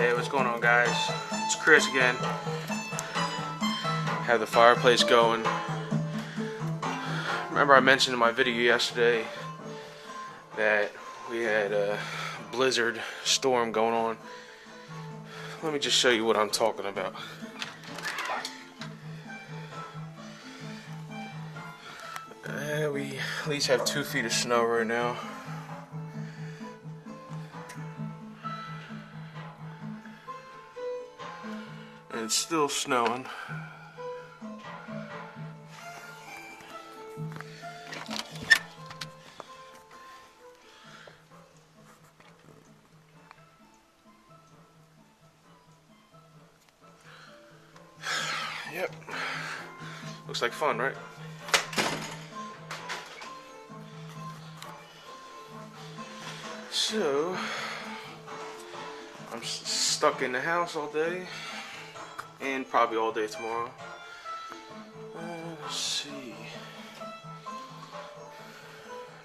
Hey, what's going on, guys? It's Chris again. Have the fireplace going. Remember I mentioned in my video yesterday that we had a blizzard storm going on. Let me just show you what I'm talking about. We at least have 2 feet of snow right now. And it's still snowing. Yep. Looks like fun, right? So, I'm stuck in the house all day, and probably all day tomorrow. Let's see.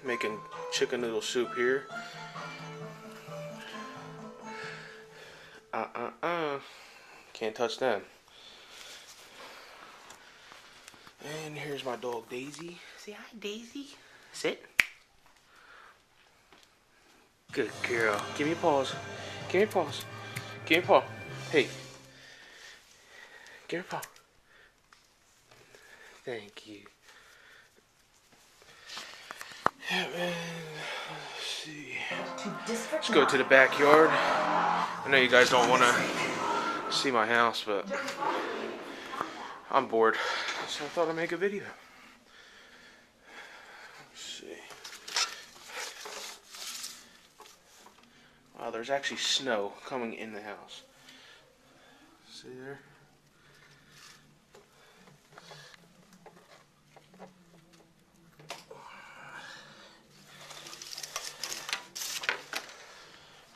Making chicken noodle soup here. Can't touch that. And here's my dog Daisy. Say hi, Daisy. Sit. Good girl. Give me paws. Give me paws. Give me paw. Hey. Give me paw. Thank you. Let's see. Let's go to the backyard. I know you guys don't want to see my house, but I'm bored, so I thought I'd make a video. Let's see. Wow, there's actually snow coming in the house. See there?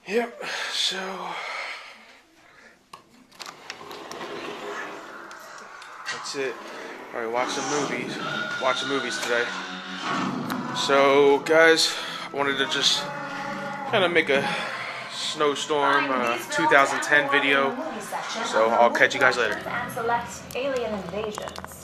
Yep, so that's it. Alright, watch some movies today. So guys, I wanted to just kind of make a snowstorm 2010 video. So I'll catch you guys later. And select alien invasions.